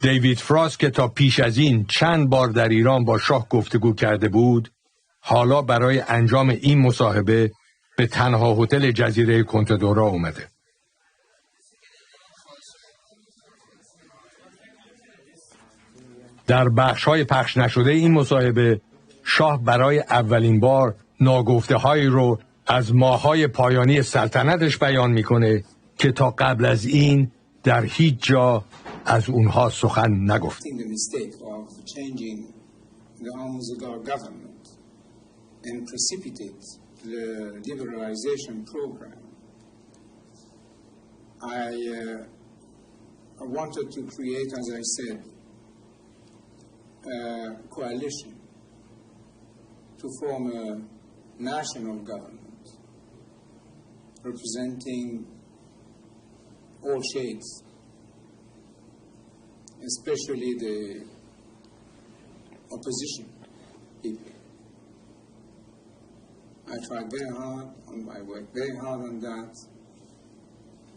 دیوید فراست که تا پیش از این چند بار در ایران با شاه گفتگو کرده بود، حالا برای انجام این مصاحبه به تنها هتل جزیره کنتدورا اومده. در بخش‌های پخش نشده این مصاحبه، شاه برای اولین بار ناگفته‌هایی رو از ماه‌های پایانی سلطنتش بیان میکنه که تا قبل از این در هیچ جا از اونها سخن نگفت. I wanted to create, as I said, a coalition to form a national government representing all shades, especially the opposition people. I tried very hard, and I worked very hard on that,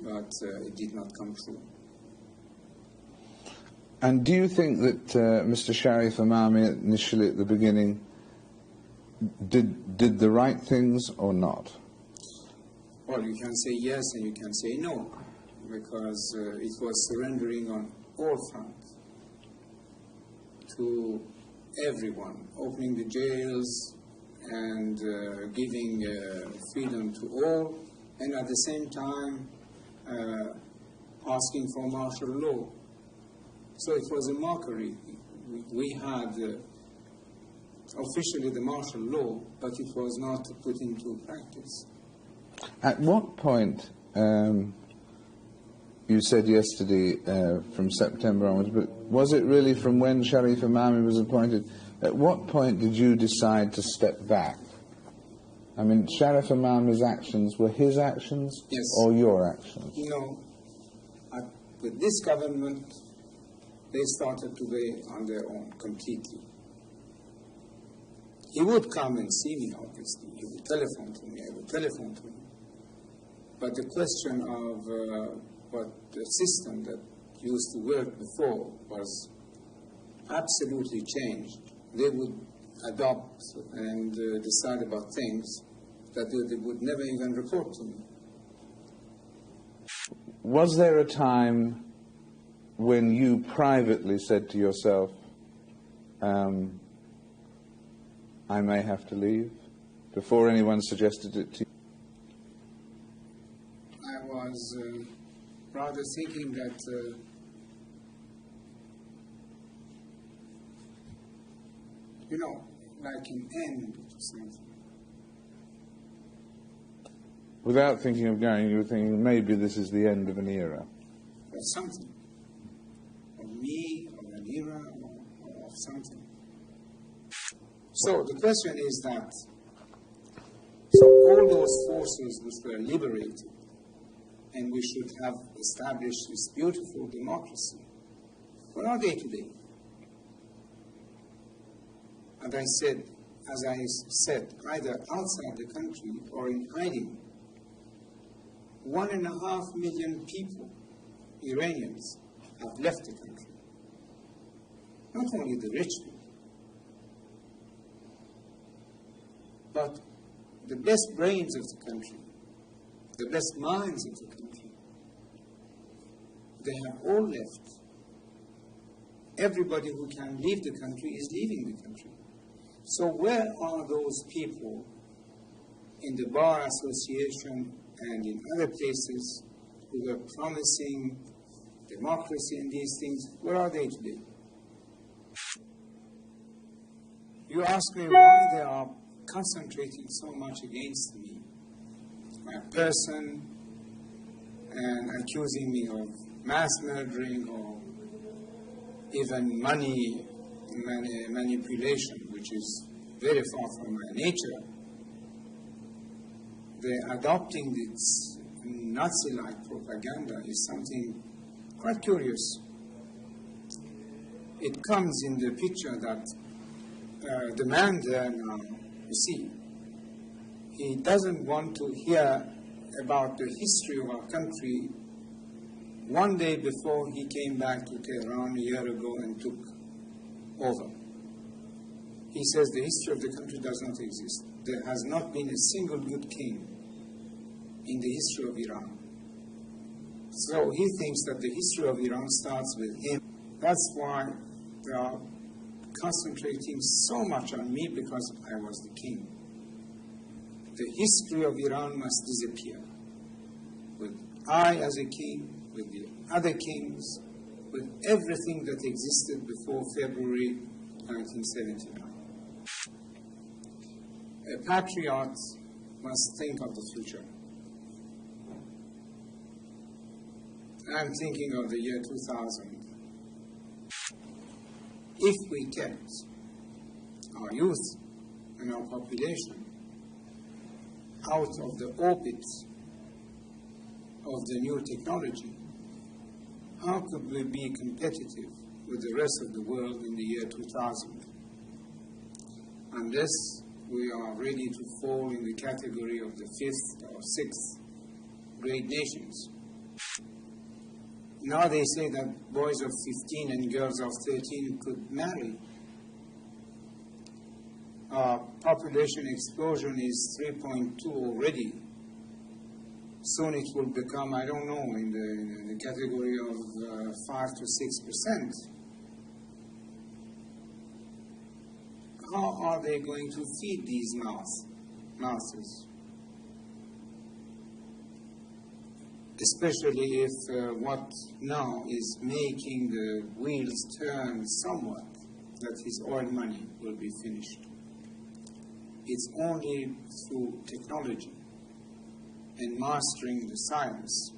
but it did not come true. And do you think that Mr. Sharif Amami initially at the beginning did the right things or not? Well, you can say yes and you can say no, because it was surrendering on all fronts to everyone, opening the jails and giving freedom to all, and at the same time asking for martial law. So it was a mockery. We had officially the martial law, but it was not put into practice. At what point, you said yesterday from September onwards, but was it really from when Sharif Amami was appointed? At what point did you decide to step back? I mean, Sharif Amami's actions were his actions, yes, or your actions? You know, with this government, they started to be on their own completely. He would come and see me, obviously. He would telephone to me. I would telephone to him. But the question of what the system that used to work before was absolutely changed. They would adopt and decide about things that they would never even report to me. Was there a time when you privately said to yourself, I may have to leave, before anyone suggested it to you? I was rather thinking that you know, like an end to something. Without thinking of going, you were thinking maybe this is the end of an era. Or something. Of me, of an era, or of something. So the question is that, so all those forces which were liberated, and we should have established this beautiful democracy, where are they today? And I said, as I said, either outside the country or in hiding. 1.5 million people, Iranians, have left the country. Not only the rich people, but the best brains of the country, the best minds of the country. They have all left. Everybody who can leave the country is leaving the country. So where are those people in the Bar Association and in other places who were promising democracy and these things? Where are they today? You ask me why they are concentrating so much against me, my person, and accusing me of mass murdering or even money manipulation, which is very far from my nature. The adopting this Nazi-like propaganda is something quite curious. It comes in the picture that the man there now, you see, he doesn't want to hear about the history of our country one day before he came back to Tehran a year ago and took over. He says the history of the country does not exist. There has not been a single good king in the history of Iran. So he thinks that the history of Iran starts with him. That's why they are concentrating so much on me, because I was the king. The history of Iran must disappear. With I as a king, with the other kings, with everything that existed before February 1979. A patriot must think of the future. I'm thinking of the year 2000. If we kept our youth and our population out of the orbit of the new technology, how could we be competitive with the rest of the world in the year 2000? Unless we are ready to fall in the category of the 5th or 6th great nations. Now they say that boys of 15 and girls of 13 could marry. Our population explosion is 3.2 already. Soon it will become, I don't know, in the category of 5 to 6%. How are they going to feed these masses? Especially if what now is making the wheels turn somewhat, that is oil money, will be finished. It's only through technology and mastering the science,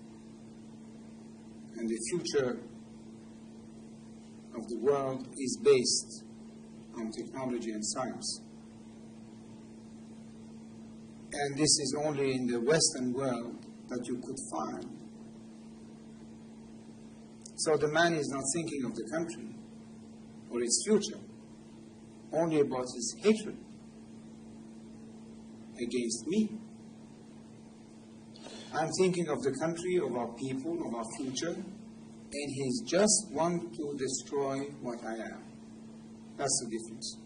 and the future of the world is based on technology and science. And this is only in the Western world that you could find. So the man is not thinking of the country or its future, only about his hatred against me. I'm thinking of the country, of our people, of our future, and he's just want to destroy what I am. That's the difference.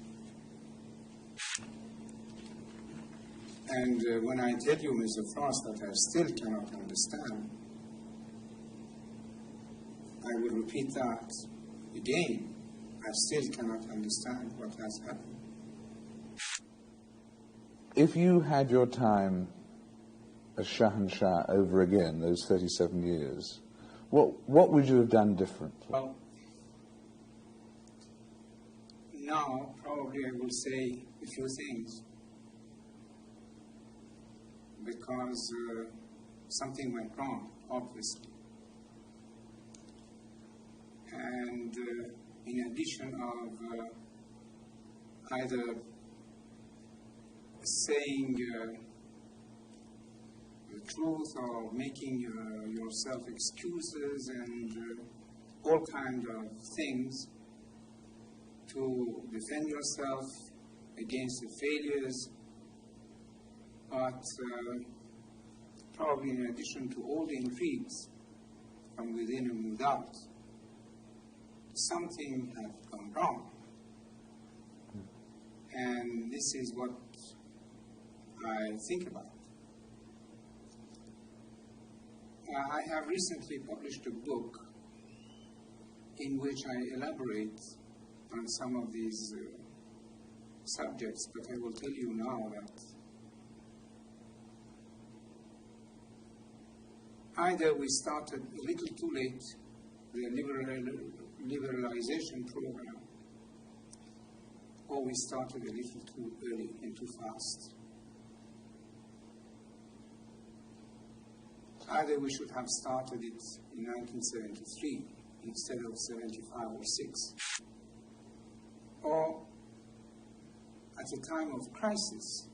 And when I tell you, Mr. Frost, that I still cannot understand, I will repeat that again. I still cannot understand what has happened. If you had your time as Shah and Shah over again, those 37 years, what would you have done differently? Well, now probably I will say a few things, because something went wrong, obviously. And in addition of either saying the truth or making yourself excuses and all kinds of things to defend yourself against the failures, but probably in addition to all the intrigues from within and without, something had gone wrong. And this is what I think about. I have recently published a book in which I elaborate on some of these subjects, but I will tell you now that either we started a little too late the liberalization program, or we started a little too early and too fast. Either we should have started it in 1973 instead of 75 or 6, or at a time of crisis,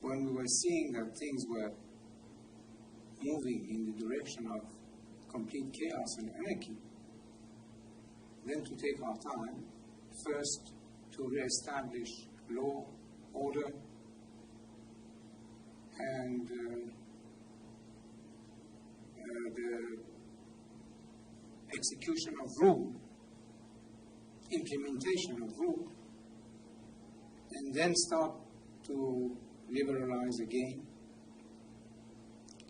when we were seeing that things were moving in the direction of complete chaos and anarchy, then to take our time, first to re-establish law, order, and execution of rule, implementation of rule, and then start to liberalize again.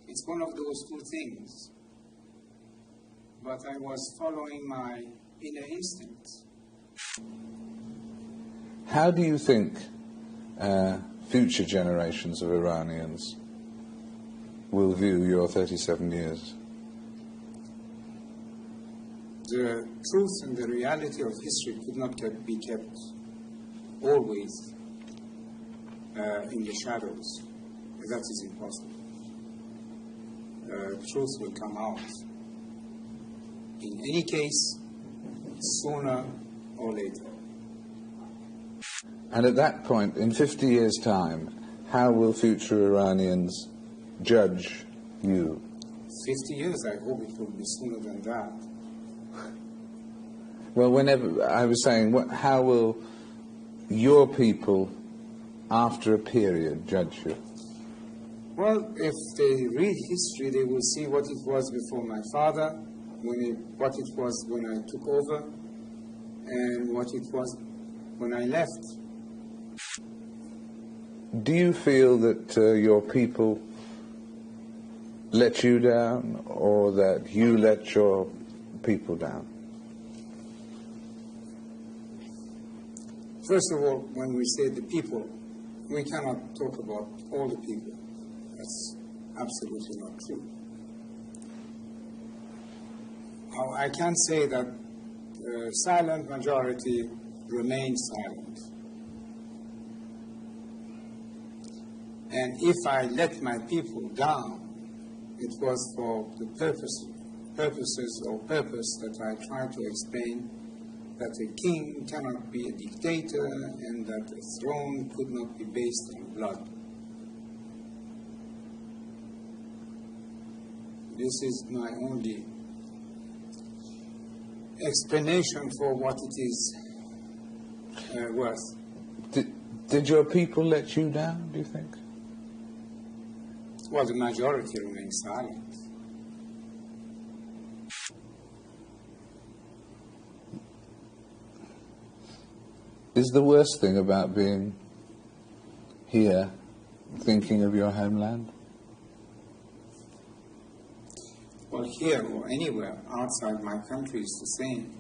It's one of those two things. But I was following my inner instincts. How do you think future generations of Iranians will view your 37 years? The truth and the reality of history could not be kept always in the shadows. That is impossible. Truth will come out. In any case, sooner or later. And at that point, in 50 years' time, how will future Iranians judge you? 50 years, I hope it will be sooner than that. Well, whenever, I was saying, how will your people, after a period, judge you? Well, if they read history, they will see what it was before my father, what it was when I took over, and what it was when I left. Do you feel that your people let you down, or that you let your people down? First of all, when we say the people, we cannot talk about all the people. That's absolutely not true. I can say that the silent majority remains silent. And if I let my people down, it was for the purpose that I tried to explain, that a king cannot be a dictator and that a throne could not be based on blood. This is my only explanation for what it is worth. Did your people let you down, do you think? Well, the majority remains silent. Is the worst thing about being here thinking of your homeland? Well, here or anywhere outside my country is the same.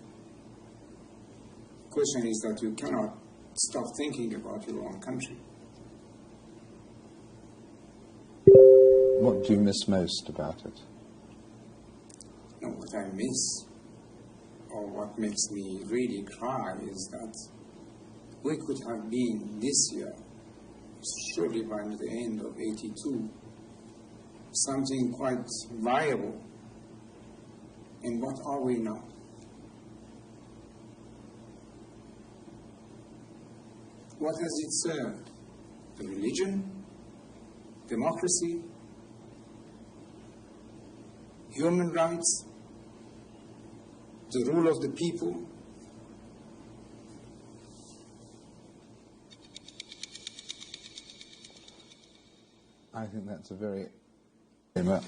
The question is that you cannot stop thinking about your own country. What do you miss most about it? No, what I miss, or what makes me really cry, is that we could have been this year, surely by the end of '82, something quite viable. And what are we now? What has it served? The religion? Democracy? Human rights? The rule of the people? I think that's a very much.